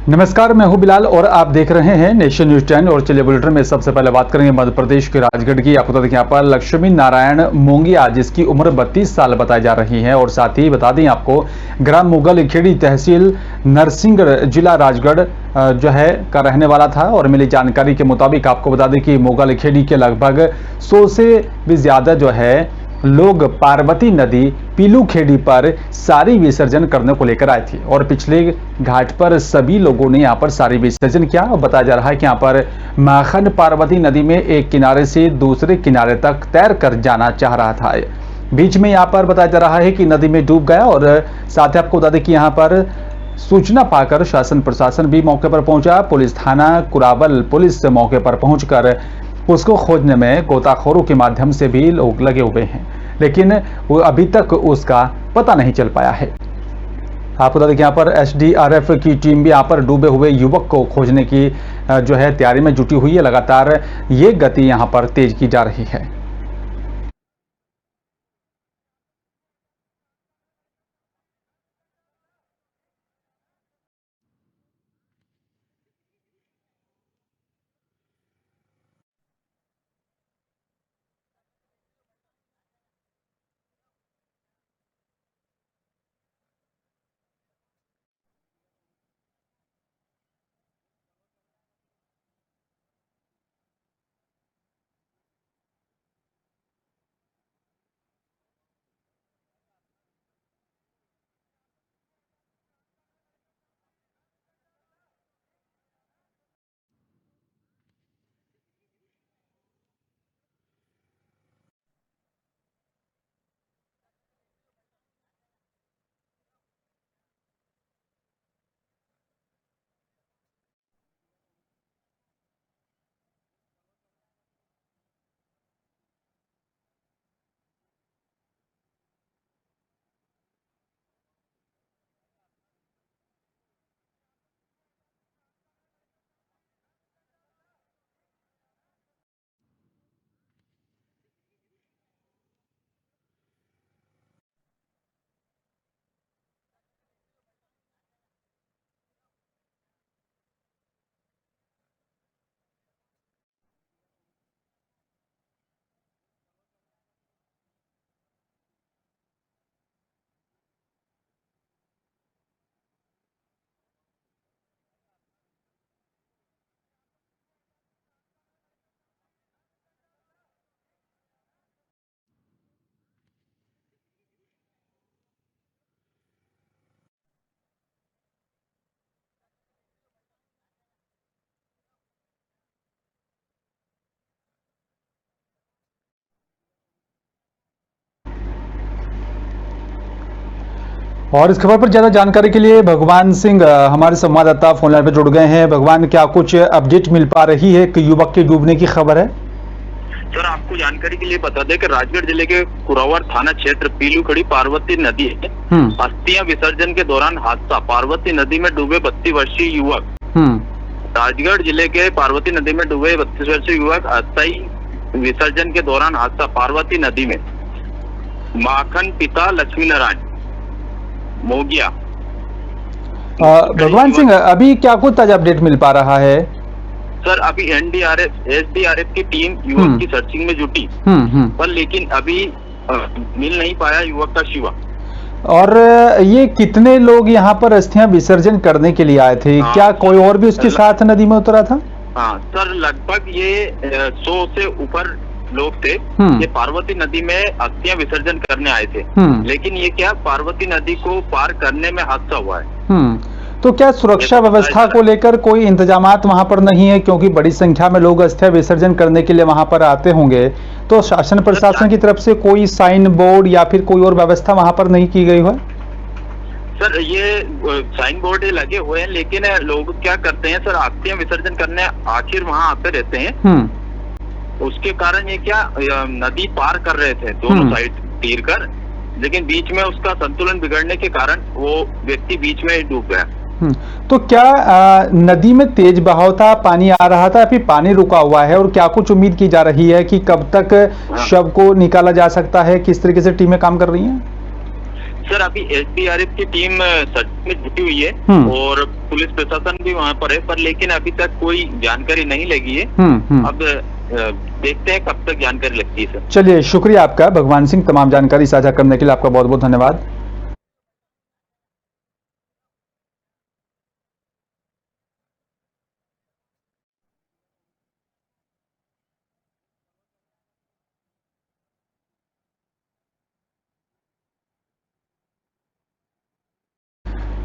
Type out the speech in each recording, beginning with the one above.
नमस्कार, मैं हूं बिलाल और आप देख रहे हैं नेशन न्यूज 10। और चलिए बुलेटिन में सबसे पहले बात करेंगे मध्य प्रदेश के राजगढ़ की। आपको बता दें यहाँ पर लक्ष्मी नारायण मोंगिया, जिसकी उम्र 32 साल बताई जा रही है। और साथ ही बता दें आपको ग्राम मुगलखेड़ी, तहसील नरसिंहगढ़, जिला राजगढ़ जो है का रहने वाला था। और मिली जानकारी के मुताबिक आपको बता दें कि मुगलखेड़ी के लगभग 100 से भी ज्यादा जो है लोग पार्वती नदी पीलूखेड़ी पर सारी विसर्जन करने को लेकर आए थे। और पिछले घाट पर सभी लोगों ने यहाँ पर सारी विसर्जन किया। और बताया जा रहा है कि यहाँ पर माखन पार्वती नदी में एक किनारे से दूसरे किनारे तक तैर कर जाना चाह रहा था। बीच में यहाँ पर बताया जा रहा है कि नदी में डूब गया। और साथ ही आपको बता दें कि यहाँ पर सूचना पाकर शासन प्रशासन भी मौके पर पहुंचा। पुलिस थाना कुरावल पुलिस मौके पर पहुंचकर उसको खोजने में गोताखोरों के माध्यम से भी लोग लगे हुए हैं, लेकिन वो अभी तक उसका पता नहीं चल पाया है। आपको बता दें कि यहाँ पर एसडीआरएफ की टीम भी यहाँ पर डूबे हुए युवक को खोजने की जो है तैयारी में जुटी हुई है। लगातार ये गति यहाँ पर तेज की जा रही है। और इस खबर पर ज्यादा जानकारी के लिए भगवान सिंह हमारे संवाददाता फोन लाइन पर जुड़ गए हैं। भगवान, क्या कुछ अपडेट मिल पा रही है कि युवक के डूबने की खबर है? सर, आपको जानकारी के लिए बता दें कि राजगढ़ जिले के कुरावर थाना क्षेत्र पीलूखेड़ी पार्वती नदी है। अस्थियां विसर्जन के दौरान हादसा, पार्वती नदी में डूबे 32 वर्षीय युवक। राजगढ़ जिले के पार्वती नदी में डूबे 32 वर्षीय युवक, अस्थायी विसर्जन के दौरान हादसा पार्वती नदी में। माखन पिता लक्ष्मी नारायण मोगिया। भगवान सिंह, अभी क्या कुछ ताजा अपडेट मिल पा रहा है? सर, अभी एसडीआरएफ की टीम युवक की सर्चिंग में जुटी, पर लेकिन अभी मिल नहीं पाया युवक का शिवा। और ये कितने लोग यहाँ पर अस्थियां विसर्जन करने के लिए आए थे? क्या कोई और भी उसके साथ नदी में उतरा था? हाँ सर, लगभग ये 100 से ऊपर लोग थे। ये पार्वती नदी में अस्थियां विसर्जन करने आए थे, लेकिन ये क्या पार्वती नदी को पार करने में हादसा हुआ है। तो क्या सुरक्षा व्यवस्था को लेकर कोई इंतजामात वहां पर नहीं है? क्योंकि बड़ी संख्या में लोग अस्थियां विसर्जन करने के लिए वहां पर आते होंगे, तो शासन प्रशासन की तरफ से कोई साइन बोर्ड या फिर कोई और व्यवस्था वहां पर नहीं की गई है? सर, ये साइन बोर्ड लगे हुए हैं, लेकिन लोग क्या करते हैं सर, अस्थियां विसर्जन करने आखिर वहां आते रहते हैं। उसके कारण ये क्या नदी पार कर रहे थे दोनों साइड तीर कर, लेकिन बीच में उसका संतुलन बिगड़ने के कारण वो व्यक्ति बीच में डूब गया। तो क्या नदी में तेज बहाव था, पानी आ रहा था, फिर पानी रुका हुआ है? और क्या कुछ उम्मीद की जा रही है कि कब तक शव को निकाला जा सकता है? किस तरीके से टीमें काम कर रही हैं? सर अभी एसडीआरएफ की टीम सर्च में जुटी हुई है और पुलिस प्रशासन भी वहाँ पर है, पर लेकिन अभी तक कोई जानकारी नहीं लगी है। अब देखते हैं कब तक जानकारी लगती है सर। चलिए, शुक्रिया आपका भगवान सिंह, तमाम जानकारी साझा करने के लिए आपका बहुत बहुत धन्यवाद।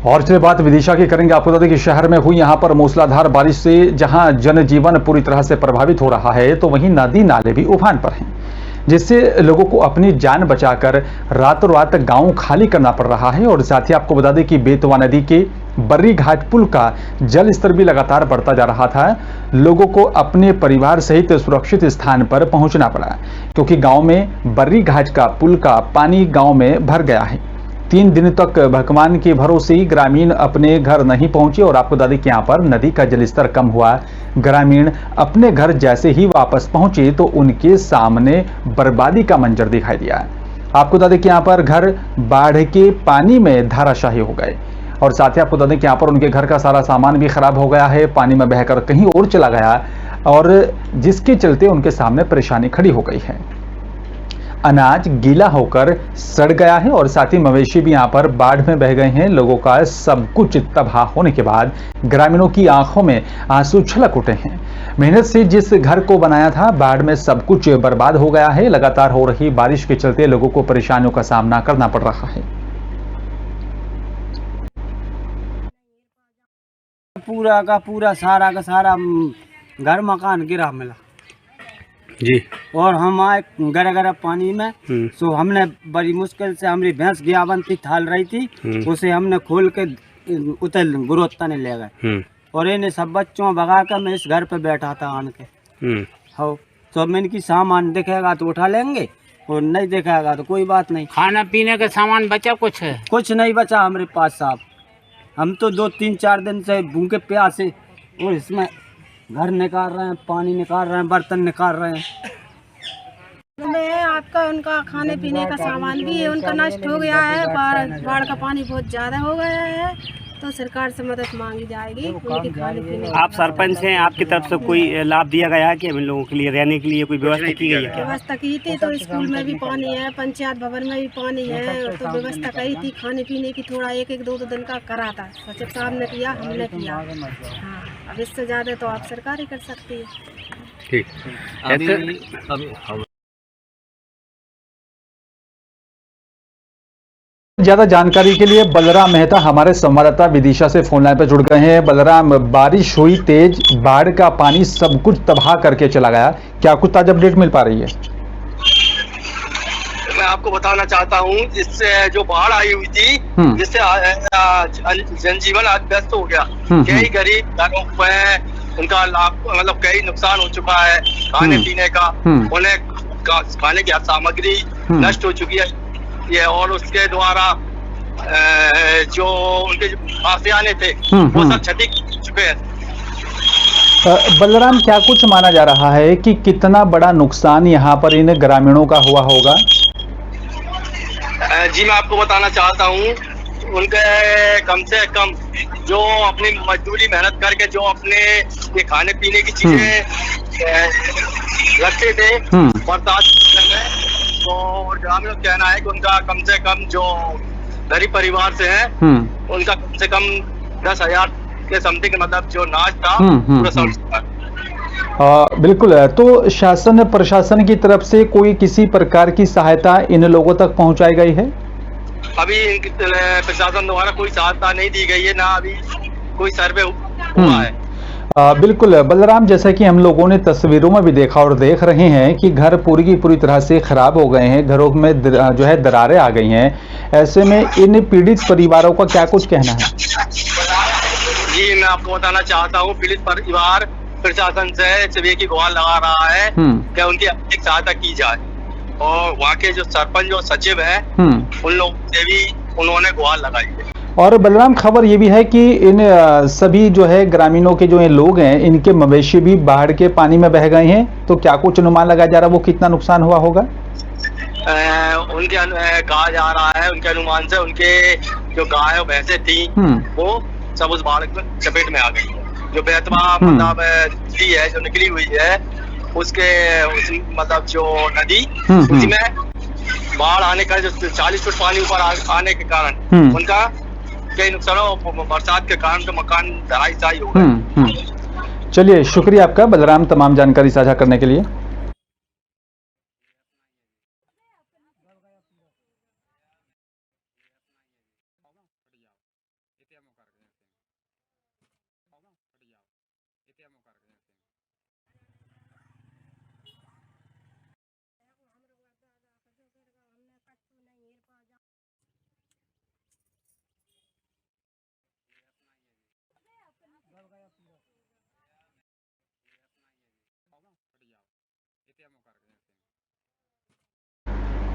और चलिए बात विदिशा की करेंगे। आपको बता दें कि शहर में हुई यहां पर मूसलाधार बारिश से जहां जनजीवन पूरी तरह से प्रभावित हो रहा है, तो वहीं नदी नाले भी उफान पर हैं, जिससे लोगों को अपनी जान बचाकर रातों रात गांव खाली करना पड़ रहा है। और साथ ही आपको बता दें कि बेतवा नदी के बर्री घाट पुल का जल स्तर भी लगातार बढ़ता जा रहा था। लोगों को अपने परिवार सहित सुरक्षित स्थान पर पहुंचना पड़ा, क्योंकि गांव में बर्री घाट का पुल का पानी गांव में भर गया है। 3 दिन तक भगवान के भरोसे ही ग्रामीण अपने घर नहीं पहुंचे। और आपको बता दें कि यहाँ पर नदी का जलस्तर कम हुआ। ग्रामीण अपने घर जैसे ही वापस पहुंचे तो उनके सामने बर्बादी का मंजर दिखाई दिया। आपको बता दें कि यहाँ पर घर बाढ़ के पानी में धाराशाही हो गए। और साथ ही आपको बता दें कि यहाँ पर उनके घर का सारा सामान भी खराब हो गया है, पानी में बहकर कहीं और चला गया, और जिसके चलते उनके सामने परेशानी खड़ी हो गई है। अनाज गीला होकर सड़ गया है और साथ ही मवेशी भी यहाँ पर बाढ़ में बह गए हैं। लोगों का सब कुछ तबाह होने के बाद ग्रामीणों की आंखों में आंसू छलक उठे हैं। मेहनत से जिस घर को बनाया था, बाढ़ में सब कुछ बर्बाद हो गया है। लगातार हो रही बारिश के चलते लोगों को परेशानियों का सामना करना पड़ रहा है। पूरा का पूरा सारा का सारा घर मकान गिरा मिला जी। और हम आए गरा पानी में, सो हमने बड़ी मुश्किल से, हमारी भैंस गियाबंती थाल रही थी, उसे हमने खोल के उतर गुरोत्ता ने ले गए। और इन्हें सब बच्चों भगा कर मैं इस घर पे बैठा था आन के। हो तो मैं इनकी सामान दिखेगा तो उठा लेंगे, और नहीं दिखेगा तो कोई बात नहीं। खाना पीने का सामान बचा कुछ नहीं बचा हमारे पास साहब। हम तो 2-3-4 दिन से भूखे प्यासे, और इसमें घर निकाल रहे हैं, पानी निकाल रहे हैं, बर्तन निकाल रहे हैं। में आपका उनका खाने पीने का सामान भी है, उनका नष्ट हो गया है। बाढ़ का पानी बहुत ज़्यादा हो गया है, तो सरकार से मदद मांगी जाएगी उनके खाने पीने। आप सरपंच हैं, आपकी तरफ से कोई लाभ दिया गया है कि इन लोगों के लिए रहने के लिए कोई व्यवस्था की गई है? व्यवस्था की थी, तो स्कूल में भी पानी है, पंचायत भवन में भी पानी है, तो व्यवस्था कही थी खाने पीने की। थोड़ा 1-2 दिन का करा था, सचिव साहब ने किया, हमने किया। हाँ, अब इससे ज़्यादा तो आप सरकार ही कर सकती है। ठीक। ज्यादा जानकारी के लिए बलराम मेहता हमारे संवाददाता विदिशा से फोन लाइन पर जुड़ गए हैं। बलराम, बारिश हुई तेज, बाढ़ का पानी सब कुछ तबाह करके चला गया, क्या कुछ ताजा अपडेट मिल पा रही है? मैं आपको बताना चाहता हूँ, जिससे जो बाढ़ आई हुई थी, जिससे जनजीवन आज व्यस्त हो गया। कई गरीब घरों में उनका मतलब कई नुकसान हो चुका है, खाने पीने का, उन्हें खाने की सामग्री नष्ट हो चुकी है ये, और उसके द्वारा जो उनके आशियाने थे वो सब क्षति चुके हैं। बलराम, क्या कुछ माना जा रहा है कि कितना बड़ा नुकसान यहाँ पर इन ग्रामीणों का हुआ होगा? जी मैं आपको बताना चाहता हूँ, उनके कम से कम जो अपनी मजदूरी मेहनत करके जो अपने ये खाने पीने की चीजें रखते थे बर्दाश्त में, तो ग्रामीणों का कहना है कि उनका कम से कम जो गरीब परिवार से है उनका कम से कम 10,000 के समथिंग मतलब जो नाच था पूरा बिल्कुल। तो शासन प्रशासन की तरफ से कोई किसी प्रकार की सहायता इन लोगों तक पहुंचाई गई है? अभी प्रशासन द्वारा कोई सहायता नहीं दी गई है, ना अभी कोई सर्वे हुआ है। बिल्कुल बलराम, जैसा कि हम लोगों ने तस्वीरों में भी देखा और देख रहे हैं कि घर पूरी की पूरी तरह से खराब हो गए हैं, घरों में जो है दरारें आ गई हैं। ऐसे में इन पीड़ित परिवारों का क्या कुछ कहना है? जी मैं आपको बताना चाहता हूँ, पीड़ित परिवार प्रशासन से सभी की गुहार लगा रहा है कि उनकी आर्थिक सहायता की जाए, और वहाँ के जो सरपंच और सचिव है उन लोगों से भी उन्होंने गुहार लगाई है। और बलराम, खबर ये भी है कि इन सभी जो है ग्रामीणों के जो ये लोग हैं, इनके मवेशी भी बाढ़ के पानी में बह गए हैं, तो क्या कुछ अनुमान लगाया जा रहा है वो कितना नुकसान हुआ होगा? उनके कहा जा रहा है, उनके अनुमान से उनके जो गाय और भैंसे थी वो सब उस बाढ़ में चपेट में आ गई है। जो बेतवा मतलब नदी है जो निकली हुई है उसके मतलब जो नदी उसी में बाढ़ आने का जो 40 फुट पानी ऊपर आने के कारण उनका कई नुकसानों बरसात के कारण तो मकान धराशायी हो गए। चलिए, शुक्रिया आपका बलराम तमाम जानकारी साझा करने के लिए।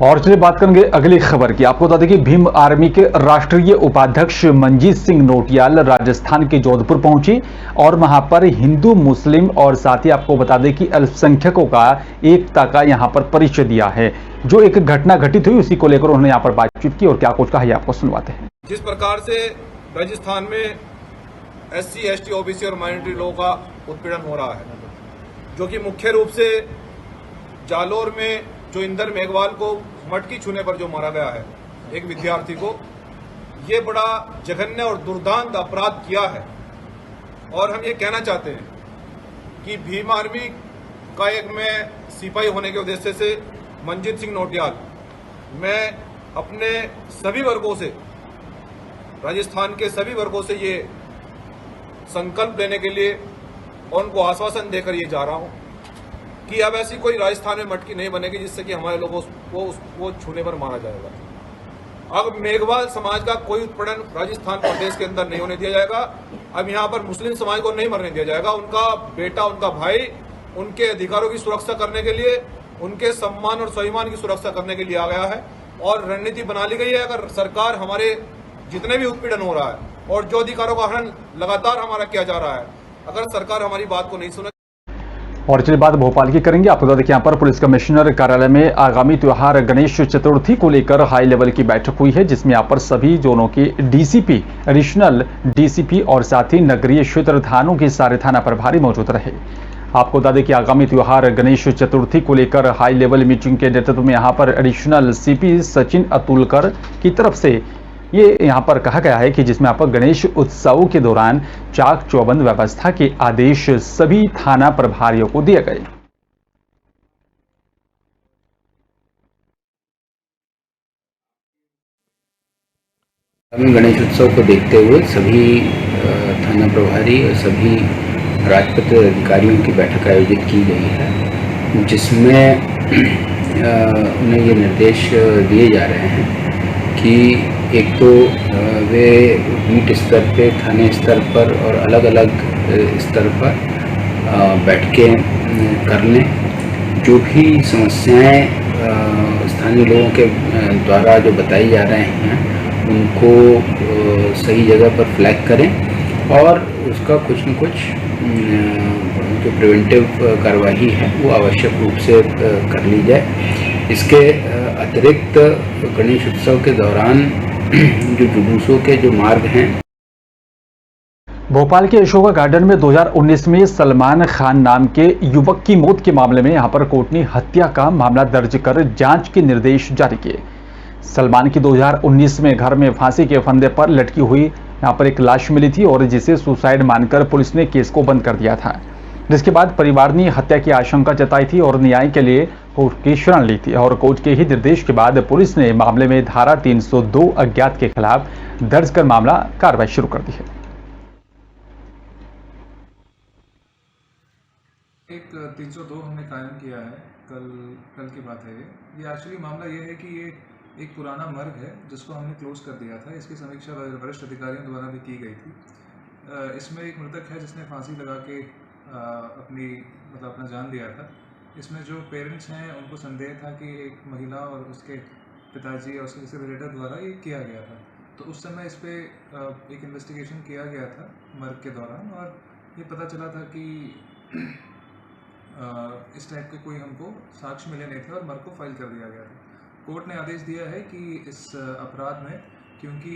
और चलिए बात करेंगे अगली खबर की। आपको बता दें कि भीम आर्मी के राष्ट्रीय उपाध्यक्ष मंजीत सिंह नोटियाल राजस्थान के जोधपुर पहुंचे और वहां पर हिंदू मुस्लिम और साथ ही आपको बता दें कि अल्पसंख्यकों का एकता का यहां पर परिचय दिया है। जो एक घटना घटित हुई उसी को लेकर उन्होंने यहां पर बातचीत की और क्या कुछ कहा ये आपको सुनवाते हैं। जिस प्रकार से राजस्थान में SC, ST, OBC और माइनॉरिटी लोगों का उत्पीड़न हो रहा है, जो कि मुख्य रूप से जालोर में जो इंदर मेघवाल को मटकी छूने पर जो मारा गया है एक विद्यार्थी को, ये बड़ा जघन्य और दुर्दांत अपराध किया है। और हम ये कहना चाहते हैं कि भीम आर्मी का एक मैं सिपाही होने के उद्देश्य से मंजीत सिंह नोटियाल, मैं अपने सभी वर्गों से, राजस्थान के सभी वर्गों से ये संकल्प लेने के लिए और उनको आश्वासन देकर ये जा रहा हूं कि अब ऐसी कोई राजस्थान में मटकी नहीं बनेगी जिससे कि हमारे लोगों को छूने पर मारा जाएगा। अब मेघवाल समाज का कोई उत्पीड़न राजस्थान प्रदेश के अंदर नहीं होने दिया जाएगा। अब यहाँ पर मुस्लिम समाज को नहीं मरने दिया जाएगा। उनका बेटा, उनका भाई, उनके अधिकारों की सुरक्षा करने के लिए, उनके सम्मान और स्वाभिमान की सुरक्षा करने के लिए आ गया है और रणनीति बना ली गई है। अगर सरकार हमारे जितने भी उत्पीड़न हो रहा है और जो अधिकारों का हनन लगातार हमारा किया जा रहा है, अगर सरकार हमारी बात को नहीं सुने। और चलिए बात भोपाल की करेंगे। आपको बता दें कि यहाँ पर पुलिस कमिश्नर कार्यालय में आगामी त्योहार गणेश चतुर्थी को लेकर हाई लेवल की बैठक हुई है, जिसमें यहाँ पर सभी जोनों के डीसीपी, एडिशनल डीसीपी और साथ ही नगरीय क्षेत्र थानों के सारे थाना प्रभारी मौजूद रहे। आपको बता दें कि आगामी त्योहार गणेश चतुर्थी को लेकर हाई लेवल मीटिंग के नेतृत्व में यहाँ पर एडिशनल सीपी सचिन अतुलकर की तरफ से ये यहाँ पर कहा गया है कि जिसमें आप गणेश उत्सव के दौरान चाक चौबंद व्यवस्था के आदेश सभी थाना प्रभारियों को दिए गए। गणेश उत्सव को देखते हुए सभी थाना प्रभारी और सभी राजपत्र अधिकारियों की बैठक आयोजित की गई है, जिसमें उन्हें ये निर्देश दिए जा रहे हैं कि एक तो वे बीट स्तर पे, थाने स्तर पर और अलग अलग स्तर पर बैठकें कर लें। जो भी समस्याएं स्थानीय लोगों के द्वारा जो बताई जा रहे हैं उनको सही जगह पर फ्लैग करें और उसका कुछ न कुछ जो प्रिवेंटिव कार्रवाई है वो आवश्यक रूप से कर ली जाए। इसके अतिरिक्त गणेश उत्सव के दौरान जो जुलूसों के जो मार्ग हैं। भोपाल के अशोका गार्डन में 2019 में सलमान खान नाम के युवक की मौत के मामले में यहां पर कोर्ट ने हत्या का मामला दर्ज कर जांच के निर्देश जारी किए। सलमान की 2019 में घर में फांसी के फंदे पर लटकी हुई यहां पर एक लाश मिली थी और जिसे सुसाइड मानकर पुलिस ने केस को बंद कर दिया था, जिसके बाद परिवार ने हत्या की आशंका जताई थी और न्याय के लिए कोर्ट की शरण ली थी। और कोर्ट के ही निर्देश के बाद पुलिस ने मामले में धारा 302 अज्ञात के खिलाफ दर्ज कर मामला कार्रवाई शुरू कर दी है। एक 302 हमने कायम किया है, कल की बात है ये एक्चुअली मामला ये है कि ये एक पुराना मर्ग है जिसको हमने क्लोज कर दिया था। इसकी समीक्षा वरिष्ठ अधिकारियों द्वारा भी की गई थी। इसमें एक मृतक है जिसने फांसी लगा के अपना जान दिया था। इसमें जो पेरेंट्स हैं उनको संदेह था कि एक महिला और उसके पिताजी और उसके रिलेटिव द्वारा ये किया गया था। तो उस समय इस पर एक इन्वेस्टिगेशन किया गया था मर्ग के दौरान और ये पता चला था कि इस टाइप के कोई हमको साक्ष्य मिले नहीं थे और मर्ग को फाइल कर दिया गया था। कोर्ट ने आदेश दिया है कि इस अपराध में, क्योंकि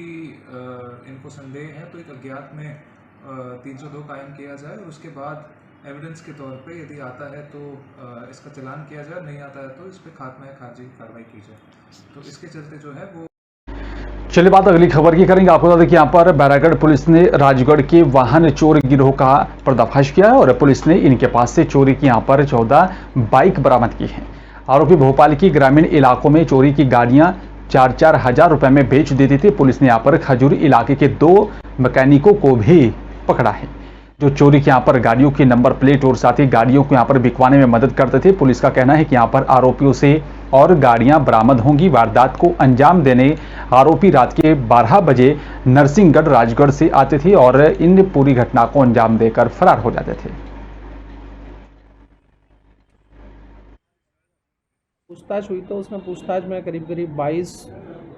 इनको संदेह है, तो एक अज्ञात में 302 कायम किया जाए और उसके बाद एविडेंस के तौर पे यदि आता है तो इसका चालान किया जाए, नहीं आता है तो इस पर खात्मा खारिजी की कार्रवाई की जाए। तो इसके चलते जो है वो। चलिए बात अगली खबर की करेंगे। आपको बता दें कि यहाँ पर बैरागढ़ पुलिस ने राजगढ़ के वाहन चोर गिरोह का पर्दाफाश किया है और पुलिस ने इनके पास से चोरी की यहाँ पर 14 बाइक बरामद की हैं। आरोपी भोपाल की ग्रामीण इलाकों में चोरी की गाड़ियां 4-4 हजार रुपए में बेच देती थी। पुलिस ने यहाँ पर खजूरी इलाके के 2 मैकेनिकों को भी पकड़ा है जो चोरी के यहाँ पर गाड़ियों की नंबर प्लेट और साथ ही गाड़ियों को यहाँ पर बिकवाने में मदद करते थे। पुलिस का कहना है कि यहाँ पर आरोपियों से और गाड़ियां बरामद होंगी। वारदात को अंजाम देने आरोपी रात के 12 बजे नरसिंहगढ़ राजगढ़ से आते थे और इन पूरी घटना को अंजाम देकर फरार हो जाते थे। पूछताछ हुई तो उसमें पूछताछ में करीब 22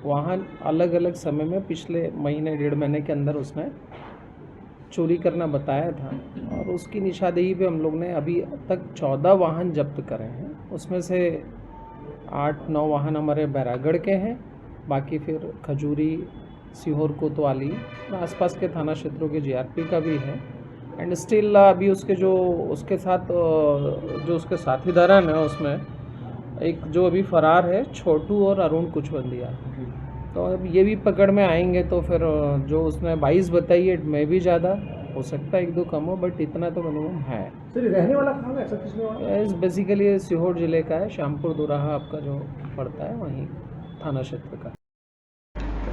वाहन अलग अलग समय में पिछले महीने 1.5 महीने के अंदर उसने चोरी करना बताया था और उसकी निशानदेही पे हम लोग ने अभी तक 14 वाहन जब्त करे हैं। उसमें से 8-9 वाहन हमारे बैरागढ़ के हैं, बाकी फिर खजूरी, सीहोर, कोतवाली आसपास के थाना क्षेत्रों के जीआरपी का भी है। एंड स्टिल अभी उसके साथ जो उसके साथीदारन है उसमें एक जो अभी फरार है छोटू और अरुण कुछवंदिया, तो अब ये भी पकड़ में आएंगे तो फिर जो उसने 22 बताई है में भी ज़्यादा हो सकता है, 1-2 कम हो, बट इतना तो मिनिमम है। सर रहने वाला कहाँ है, ऐसा किसने? बेसिकली सीहोर जिले का है, श्यामपुर दोराहा आपका जो पड़ता है वहीं थाना क्षेत्र का।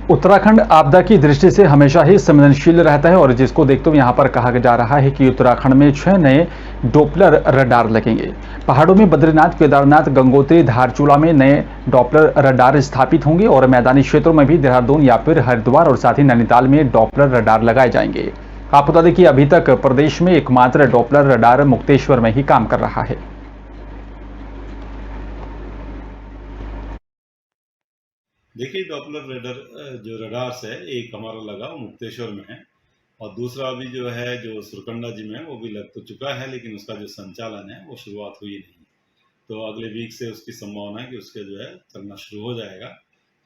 उत्तराखंड आपदा की दृष्टि से हमेशा ही संवेदनशील रहता है और जिसको देखते हुए यहाँ पर कहा जा रहा है कि उत्तराखंड में 6 नए डॉपलर रडार लगेंगे। पहाड़ों में बद्रीनाथ, केदारनाथ, गंगोत्री, धारचूला में नए डॉपलर रडार स्थापित होंगे और मैदानी क्षेत्रों में भी देहरादून या फिर हरिद्वार और साथ ही नैनीताल में डॉपलर रडार लगाए जाएंगे। आपको बता दें कि अभी तक प्रदेश में एकमात्र डॉपलर रडार मुक्तेश्वर में ही काम कर रहा है। देखिए, डॉपलर रेडर जो रडार्स है, एक हमारा लगा मुक्तेश्वर में है और दूसरा अभी जो है जो सुरकंडा जी में वो भी लग तो चुका है, लेकिन उसका जो संचालन है वो शुरुआत हुई नहीं। तो अगले वीक से उसकी संभावना है कि उसके जो है चलना शुरू हो जाएगा,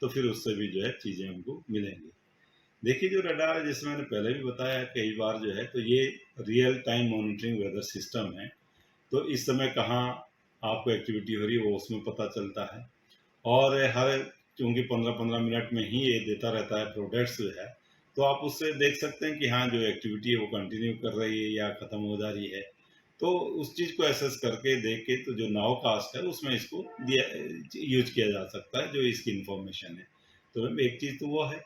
तो फिर उससे भी जो है चीज़ें हमको मिलेंगी। देखिए, जो रडार है जैसे मैंने पहले भी बताया कई बार जो है, तो ये real time monitoring weather system है। तो इस समय कहाँ आपको एक्टिविटी हो रही है वो उसमें पता चलता है और हर क्योंकि 15-15 मिनट में ही ये देता रहता है प्रोडक्ट्स जो है, तो आप उससे देख सकते हैं कि हाँ जो एक्टिविटी है वो कंटिन्यू कर रही है या ख़त्म हो जा रही है। तो उस चीज़ को एसेस करके देख के तो जो नाउ कास्ट है उसमें इसको यूज किया जा सकता है, जो इसकी इंफॉर्मेशन है। तो एक चीज़ तो वो है।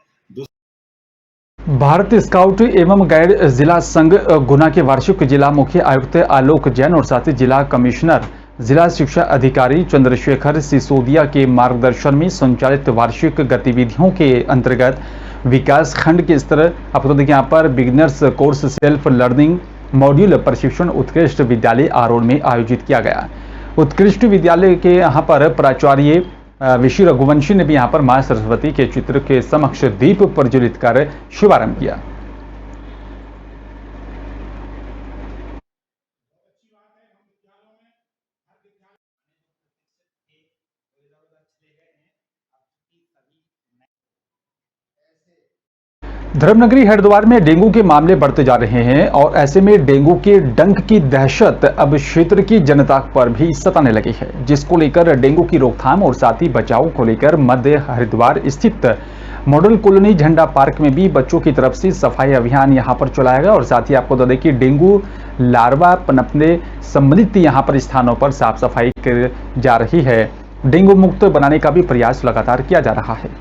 भारत स्काउट एवं गाइड जिला संघ गुना के वार्षिक जिला मुख्य आयुक्त आलोक जैन और साथ ही जिला कमिश्नर जिला शिक्षा अधिकारी चंद्रशेखर सिसोदिया के मार्गदर्शन में संचालित वार्षिक गतिविधियों के अंतर्गत विकास खंड के स्तर आपको देखिए यहाँ पर beginners course self learning module प्रशिक्षण उत्कृष्ट विद्यालय आरोड़ में आयोजित किया गया। उत्कृष्ट विद्यालय के यहाँ पर प्राचार्य विशी रघुवंशी ने भी यहाँ पर मां सरस्वती के चित्र के समक्ष दीप प्रज्वलित कर शुभारंभ किया। धर्मनगरी हरिद्वार में डेंगू के मामले बढ़ते जा रहे हैं और ऐसे में डेंगू के डंक की दहशत अब क्षेत्र की जनता पर भी सताने लगी है, जिसको लेकर डेंगू की रोकथाम और साथ ही बचाव को लेकर मध्य हरिद्वार स्थित मॉडल कॉलोनी झंडा पार्क में भी बच्चों की तरफ से सफाई अभियान यहां पर चलाया गया और साथ ही आपको बता दें कि डेंगू लार्वा पनपने संबंधित यहां पर स्थानों पर साफ सफाई की जा रही है। डेंगू मुक्त बनाने का भी प्रयास लगातार किया जा रहा है।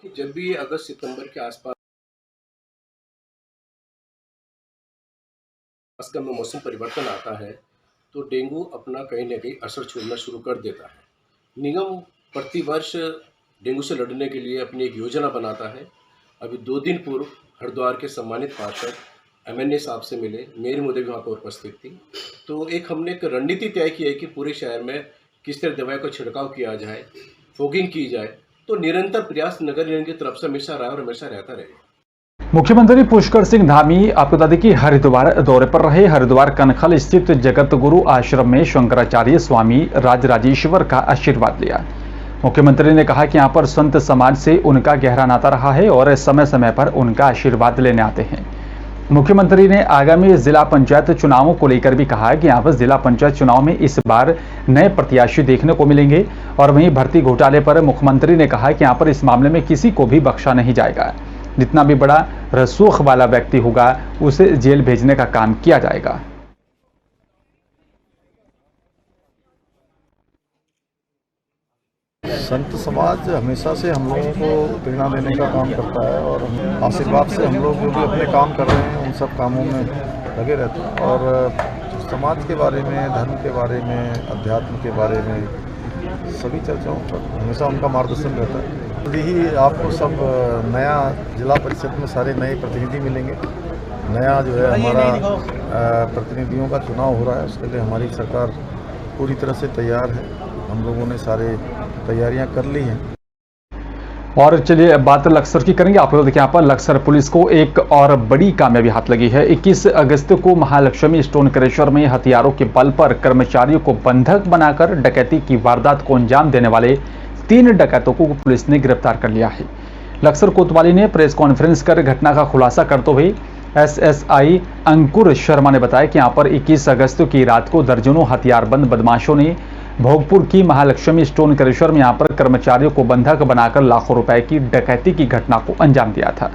जब भी अगस्त सितंबर के आसपास का मौसम परिवर्तन आता है तो डेंगू अपना कहीं न कहीं असर छोड़ना शुरू कर देता है। निगम प्रतिवर्ष डेंगू से लड़ने के लिए अपनी एक योजना बनाता है। अभी 2 दिन पूर्व हरिद्वार के सम्मानित पार्षद MNA साहब से मिले, मेरी मोदी भी वहाँ पर उपस्थित थी। तो हमने एक रणनीति तय की है कि पूरे शहर में किस तरह दवाई का छिड़काव किया जाए, फॉगिंग की जाए। तो निरंतर प्रयास नगर निगम की तरफ से हमेशा रहा और हमेशा रहता रहेगा। मुख्यमंत्री पुष्कर सिंह धामी आपको बता दें कि हरिद्वार दौरे पर रहे। हरिद्वार कनखल स्थित जगत गुरु आश्रम में शंकराचार्य स्वामी राजराजेश्वर का आशीर्वाद लिया। मुख्यमंत्री ने कहा कि यहां पर संत समाज से उनका गहरा नाता रहा है और समय समय पर उनका आशीर्वाद लेने आते हैं। मुख्यमंत्री ने आगामी जिला पंचायत चुनावों को लेकर भी कहा कि यहां पर जिला पंचायत चुनाव में इस बार नए प्रत्याशी देखने को मिलेंगे। और वहीं भर्ती घोटाले पर मुख्यमंत्री ने कहा कि यहां पर इस मामले में किसी को भी बख्शा नहीं जाएगा। जितना भी बड़ा रसूख वाला व्यक्ति होगा उसे जेल भेजने का काम किया जाएगा। संत समाज हमेशा से हम लोगों को प्रेरणा देने का काम करता है और आशीर्वाद से हम लोग जो भी अपने काम कर रहे हैं उन सब कामों में लगे रहते हैं। और समाज के बारे में, धर्म के बारे में, अध्यात्म के बारे में सभी चर्चाओं पर हमेशा उनका मार्गदर्शन रहता है। जल्दी ही आपको सब नया जिला परिषद में सारे नए प्रतिनिधि मिलेंगे। नया जो है हमारा प्रतिनिधियों का चुनाव हो रहा है, उसके लिए हमारी सरकार पूरी तरह से तैयार है। हम लोगों ने सारे तैयारियां कर ली हैं। और चलिए अब बात लक्सर की करेंगे। आप लोग देखिए यहाँ पर लक्सर पुलिस को एक और बड़ी कामयाबी हाथ लगी है। 21 अगस्त को महालक्ष्मी स्टोन क्रशर में हथियारों के बल पर कर्मचारियों को बंधक बनाकर डकैती की वारदात को अंजाम देने वाले 3 डकैतों को पुलिस ने गिरफ्तार कर लिया है। लक्सर कोतवाली ने प्रेस कॉन्फ्रेंस कर घटना का खुलासा करते हुए एसएसआई अंकुर शर्मा ने बताया कि यहाँ पर 21 अगस्त की रात को दर्जनों हथियारबंद बदमाशों ने भोगपुर की महालक्ष्मी स्टोन क्रशर में यहाँ पर कर्मचारियों को बंधक बनाकर लाखों रुपए की डकैती की घटना को अंजाम दिया था।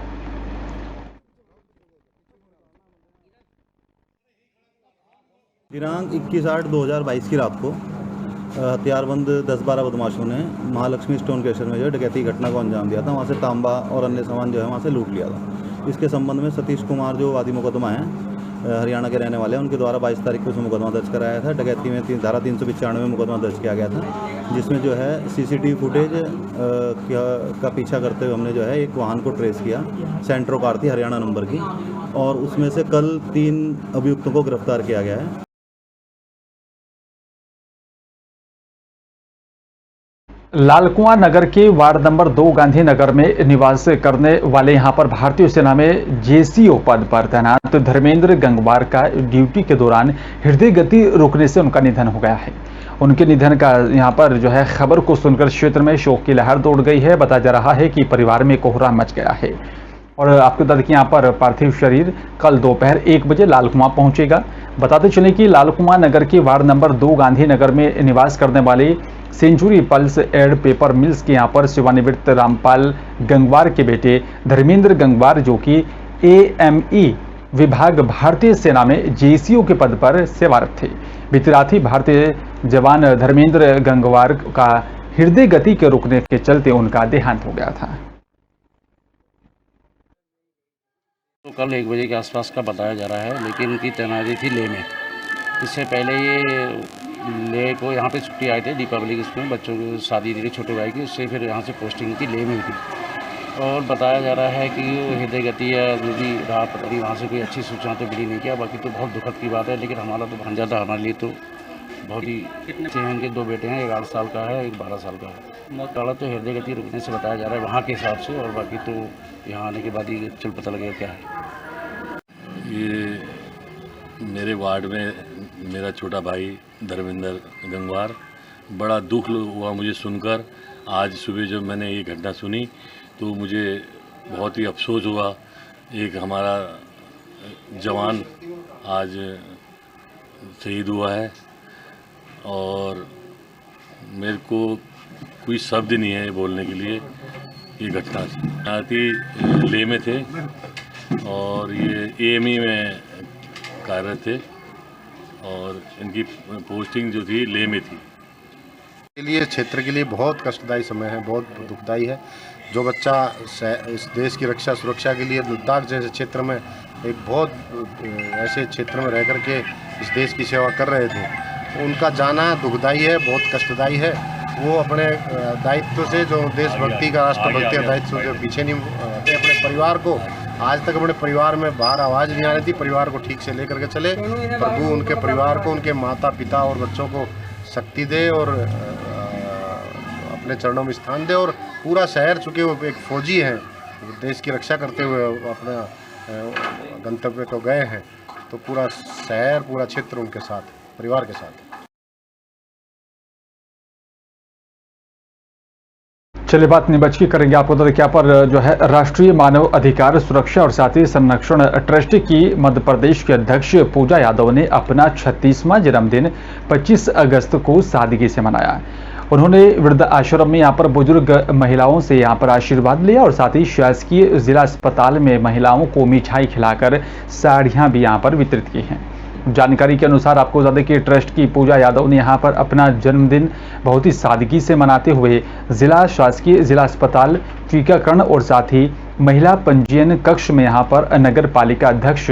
दिनांक 21/8/2022 की रात को हथियारबंद 10-12 बदमाशों ने महालक्ष्मी स्टोन क्रशर में जो डकैती घटना को अंजाम दिया था। वहाँ से तांबा और अन्य सामान जो है वहाँ से लूट लिया था। इसके संबंध में सतीश कुमार जो वादी मुकदमा है हरियाणा के रहने वाले हैं, उनके द्वारा 22 तारीख को मुकदमा दर्ज कराया था। डकैती में धारा 395 में मुकदमा दर्ज किया गया था, जिसमें जो है सीसीटीवी फुटेज का पीछा करते हुए हमने जो है एक वाहन को ट्रेस किया। सेंट्रो कार थी हरियाणा नंबर की, और उसमें से कल 3 अभियुक्तों को गिरफ्तार किया गया है। लालकुआं नगर के वार्ड नंबर 2 गांधीनगर में निवास करने वाले यहां पर भारतीय सेना में जेसीओ पद पर तैनात धर्मेंद्र गंगवार का ड्यूटी के दौरान हृदय गति रुकने से उनका निधन हो गया है। उनके निधन का यहां पर जो है खबर को सुनकर क्षेत्र में शोक की लहर दौड़ गई है। बताया जा रहा है कि परिवार में कोहरा मच गया है। और आपको बता दें कि यहाँ पर पार्थिव शरीर कल दोपहर 1 बजे लालकुआं पहुंचेगा। बताते चले कि लालकुआं नगर के वार्ड नंबर 2 गांधीनगर में निवास करने वाले century pulp and paper mills के यहाँ पर सेवानिवृत्त रामपाल गंगवार के बेटे धर्मेंद्र गंगवार, जो कि AME विभाग भारतीय सेना में जेसीओ के पद पर सेवारत थे। बीती रात ही भारतीय जवान धर्मेंद्र गंगवार का हृदय गति के रुकने के चलते उनका देहांत हो गया था। तो कल 1 बजे के आसपास का बताया जा रहा है, लेकिन उनकी तैनाती थी लेह में। इससे पहले ये लेह को यहाँ पे छुट्टी आए थे दीपावली के, उसमें बच्चों की शादी थी छोटे भाई की, उससे फिर यहाँ से पोस्टिंग की लेह में थी। और बताया जा रहा है कि हृदय गति या जो भी रहा पता नहीं, वहाँ से कोई अच्छी सूचना तो मिली नहीं। क्या बाकी तो बहुत दुखद की बात है, लेकिन हमारा तो भांजा था, हमारे लिए तो बहुत ही अच्छे हैं। उनके 2 बेटे हैं, एक 8 साल का है, एक 12 साल का है। मौत तो हृदय गति रुकने से बताया जा रहा है वहाँ के हिसाब से, और बाकी तो यहाँ आने के बाद ही चल पता लगेगा क्या है। ये मेरे वार्ड में मेरा छोटा भाई धर्मेंद्र गंगवार, बड़ा दुख हुआ मुझे सुनकर। आज सुबह जब मैंने ये घटना सुनी तो मुझे बहुत ही अफसोस हुआ। एक हमारा जवान आज शहीद हुआ है, और मेरे को कोई शब्द नहीं है बोलने के लिए। ये घटना आती लेह में थे और ये AME में कार्यरत थे, और इनकी पोस्टिंग जो थी लेह में थी। के लिए क्षेत्र के लिए बहुत कष्टदायी समय है, बहुत दुखदायी है। जो बच्चा इस देश की रक्षा सुरक्षा के लिए लद्दाख जैसे क्षेत्र में एक बहुत ऐसे क्षेत्र में रह कर के इस देश की सेवा कर रहे थे, उनका जाना दुखदायी है, बहुत कष्टदायी है। वो अपने दायित्व से, जो देशभक्ति का, राष्ट्रभक्ति का दायित्व से पीछे नहीं, अपने परिवार को आज तक अपने परिवार में बाहर आवाज़ नहीं आ रही थी। परिवार को ठीक से लेकर के चले। प्रभु उनके परिवार को, उनके माता पिता और बच्चों को शक्ति दे और अपने चरणों में स्थान दे। और पूरा शहर, चूँकि वो एक फौजी हैं, देश की रक्षा करते हुए अपने गंतव्य को गए हैं, तो पूरा शहर, पूरा क्षेत्र उनके साथ, परिवार के साथ। चलिए बात निबच की करेंगे आपको तो क्या पर जो है राष्ट्रीय मानव अधिकार सुरक्षा और साथ ही संरक्षण ट्रस्ट की मध्य प्रदेश के अध्यक्ष पूजा यादव ने अपना 36वां जन्मदिन 25 अगस्त को सादगी से मनाया। उन्होंने वृद्ध आश्रम में यहाँ पर बुजुर्ग महिलाओं से यहाँ पर आशीर्वाद लिया और साथ ही शासकीय जिला अस्पताल में महिलाओं को मिठाई खिलाकर साड़ियाँ भी यहाँ पर वितरित की हैं। जानकारी के अनुसार आपको बता दें कि ट्रस्ट की पूजा यादव ने यहाँ पर अपना जन्मदिन बहुत ही सादगी से मनाते हुए शासकीय जिला अस्पताल टीकाकरण और साथ ही महिला पंजीयन कक्ष में यहाँ पर नगर पालिका अध्यक्ष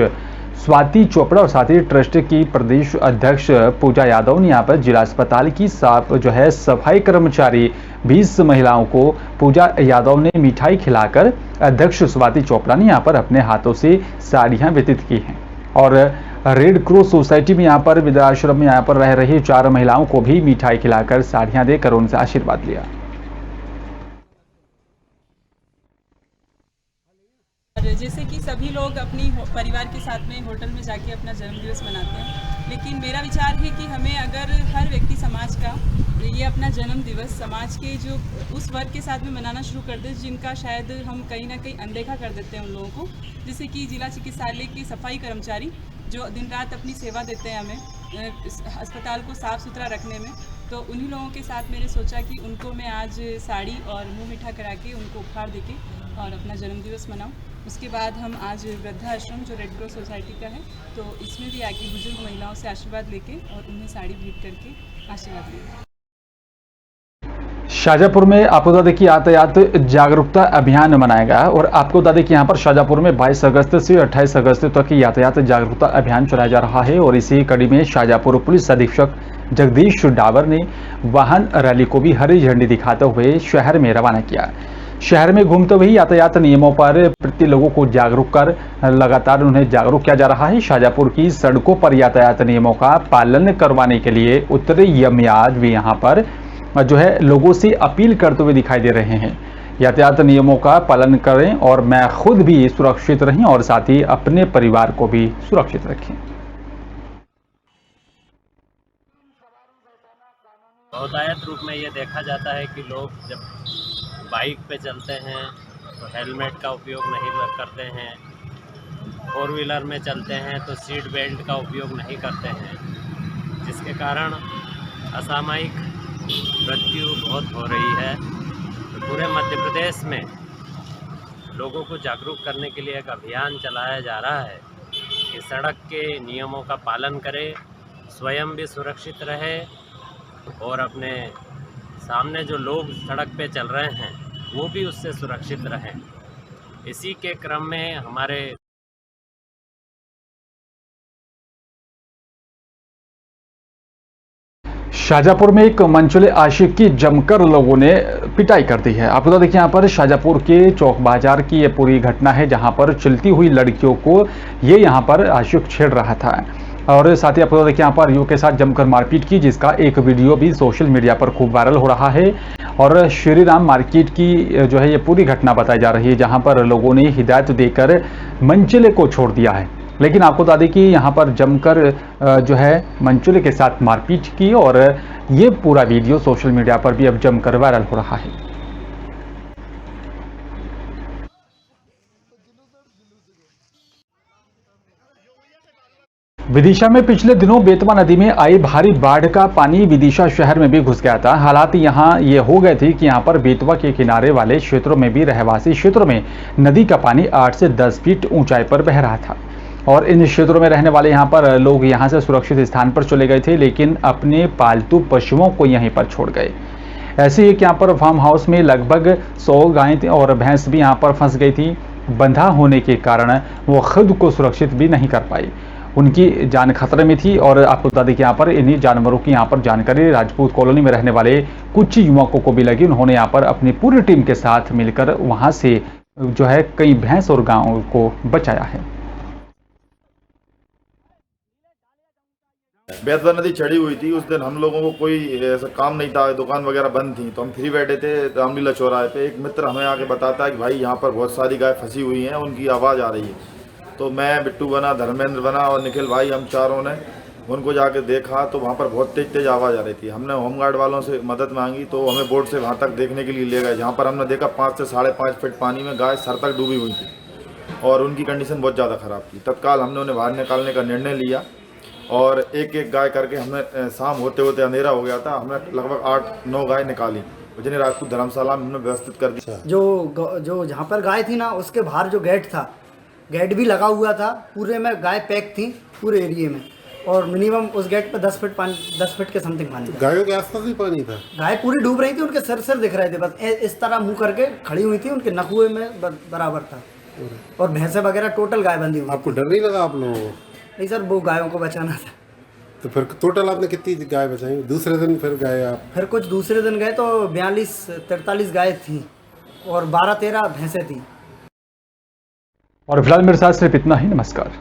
स्वाति चोपड़ा और साथ ही ट्रस्ट की प्रदेश अध्यक्ष पूजा यादव ने यहाँ पर जिला अस्पताल की सफाई कर्मचारी 20 महिलाओं को पूजा यादव ने मिठाई खिलाकर अध्यक्ष स्वाति चोपड़ा ने यहाँ पर अपने हाथों से साड़ियाँ वितरित की हैं और रेड क्रॉस सोसाइटी में यहाँ पर वृद्धाश्रम में यहाँ पर रह रही 4 महिलाओं को भी मिठाई खिलाकर साड़ियाँ देकर उनसे आशीर्वाद लिया। जैसे कि सभी लोग अपनी परिवार के साथ में होटल में जाके अपना जन्मदिवस मनाते हैं, लेकिन मेरा विचार है कि हमें अगर हर व्यक्ति समाज का ये अपना जन्म दिवस समाज के जो उस वर्ग के साथ में मनाना शुरू कर दे जिनका शायद हम कहीं ना कहीं अनदेखा कर देते हैं उन लोगों को, जैसे कि जिला चिकित्सालय के सफाई कर्मचारी जो दिन रात अपनी सेवा देते हैं हमें अस्पताल को साफ़ सुथरा रखने में, तो उन्हीं लोगों के साथ मैंने सोचा कि उनको मैं आज साड़ी और मुँह मीठा करा के उनको उपहार देके और अपना जन्मदिवस मनाऊं। उसके बाद हम आज वृद्धाश्रम जो रेड क्रॉस सोसाइटी का है, तो इसमें भी आके बुजुर्ग महिलाओं से आशीर्वाद लेके और उन्हें साड़ी भेंट करके आशीर्वाद लेंगे। शाजापुर में आपको बता दें कि यातायात जागरूकता अभियान मनाया गया और आपको बता दें कि यहाँ पर शाजापुर में 22 अगस्त से 28 अगस्त तक यातायात जागरूकता अभियान चलाया जा रहा है और इसी कड़ी में शाजापुर पुलिस अधीक्षक जगदीश डावर ने वाहन रैली को भी हरी झंडी दिखाते हुए शहर में रवाना किया। शहर में घूमते हुए यातायात नियमों पर प्रति लोगों को जागरूक कर लगातार उन्हें जागरूक किया जा रहा है। शाजापुर की सड़कों पर यातायात नियमों का पालन करवाने के लिए उत्तरी यमयाज भी यहाँ पर जो है लोगों से अपील करते हुए दिखाई दे रहे हैं। यातायात नियमों का पालन करें और मैं खुद भी सुरक्षित रहें और साथ ही अपने परिवार को भी सुरक्षित रखें। बहुतायत रूप में ये देखा जाता है कि लोग जब बाइक पे चलते हैं तो हेलमेट का उपयोग नहीं करते हैं, 4 व्हीलर में चलते हैं तो सीट बेल्ट का उपयोग नहीं करते हैं, जिसके कारण असामयिक मृत्यु बहुत हो रही है। तो पूरे मध्य प्रदेश में लोगों को जागरूक करने के लिए एक अभियान चलाया जा रहा है कि सड़क के नियमों का पालन करें, स्वयं भी सुरक्षित रहे और अपने सामने जो लोग सड़क पे चल रहे हैं वो भी उससे सुरक्षित रहें। इसी के क्रम में हमारे शाजापुर में एक मंचले आशिक की जमकर लोगों ने पिटाई कर दी है। आपको देखिए यहाँ पर शाजापुर के चौक बाजार की ये पूरी घटना है जहाँ पर चलती हुई लड़कियों को ये यहाँ पर आशिक छेड़ रहा था और साथ ही आपको देखिए यहाँ पर युवक के साथ जमकर मारपीट की, जिसका एक वीडियो भी सोशल मीडिया पर खूब वायरल हो रहा है। और श्री राम मार्केट की जो है ये पूरी घटना बताई जा रही है जहाँ पर लोगों ने हिदायत देकर मंचले को छोड़ दिया है, लेकिन आपको बता दें कि यहाँ पर जमकर जो है मंचले के साथ मारपीट की और ये पूरा वीडियो सोशल मीडिया पर भी अब जमकर वायरल हो रहा है। विदिशा में पिछले दिनों बेतवा नदी में आई भारी बाढ़ का पानी विदिशा शहर में भी घुस गया था। हालात यहाँ ये हो गए थे कि यहाँ पर बेतवा के किनारे वाले क्षेत्रों में भी रहवासी क्षेत्रों में नदी का पानी 8 से 10 फीट ऊंचाई पर बह रहा था और इन क्षेत्रों में रहने वाले यहाँ पर लोग यहाँ से सुरक्षित स्थान पर चले गए थे, लेकिन अपने पालतू पशुओं को यहीं पर छोड़ गए। ऐसे ही यहाँ पर फार्म हाउस में लगभग 100 गायें और भैंस भी यहाँ पर फंस गई थी। बंधा होने के कारण वो खुद को सुरक्षित भी नहीं कर पाई, उनकी जान खतरे में थी। और आपको बता दें कि यहाँ पर इन्हीं जानवरों की यहाँ पर जानकारी राजपूत कॉलोनी में रहने वाले कुछ युवकों को भी लगी। उन्होंने यहाँ पर अपनी पूरी टीम के साथ मिलकर वहाँ से जो है कई भैंस और गायों को बचाया है। बेतवा नदी चढ़ी हुई थी। उस दिन हम लोगों को कोई ऐसा काम नहीं था, दुकान वगैरह बंद थी, तो हम फ्री बैठे थे रामलीला चौराहे पे। एक मित्र हमें आके बताता है कि भाई यहाँ पर बहुत सारी गाय फंसी हुई हैं, उनकी आवाज़ आ रही है। तो मैं, बिट्टू बना, धर्मेंद्र बना और निखिल भाई, हम चारों ने उनको जाके देखा तो वहाँ पर बहुत तेज तेज आवाज़ आ रही थी। हमने होमगार्ड वालों से मदद मांगी तो हमें बोट से वहाँ तक देखने के लिए ले गए, जहाँ पर हमने देखा 5 से 5.5 फीट पानी में गाय सर तक डूबी हुई थी और उनकी कंडीशन बहुत ज़्यादा ख़राब थी। तत्काल हमने उन्हें बाहर निकालने का निर्णय लिया और एक एक गाय करके हमने, शाम होते होते अंधेरा हो गया था, हमने लगभग 8-9 गाय निकाली, जिन्हें राजपूत धर्मशाला में हमने व्यवस्थित कर दिया। जो जहाँ पर गाय थी ना, उसके बाहर जो गेट था, गेट भी लगा हुआ था, पूरे में गाय पैक थी पूरे एरिया में, और मिनिमम उस गेट पे 10 फीट पानी, 10 फीट के समथिंग पानी था। गायों के आसपास भी पानी था, गाय पूरी डूब रही थी, उनके सर दिख रहे थे, बस इस तरह मुंह करके खड़ी हुई थी, उनके नखुए में बराबर था, और भैंसे वगैरह टोटल गाय बंधी हुई। आपको डर नहीं लगा आप लोगों को? नहीं सर, वो गायों को बचाना था। तो फिर टोटल आपने कितनी गाय बचाई? दूसरे दिन फिर गए आप? फिर कुछ दूसरे दिन गए तो 42-43 गाय थी और 12-13 भैंसें थी। और फिलहाल मेरे साथ सिर्फ इतना ही। नमस्कार।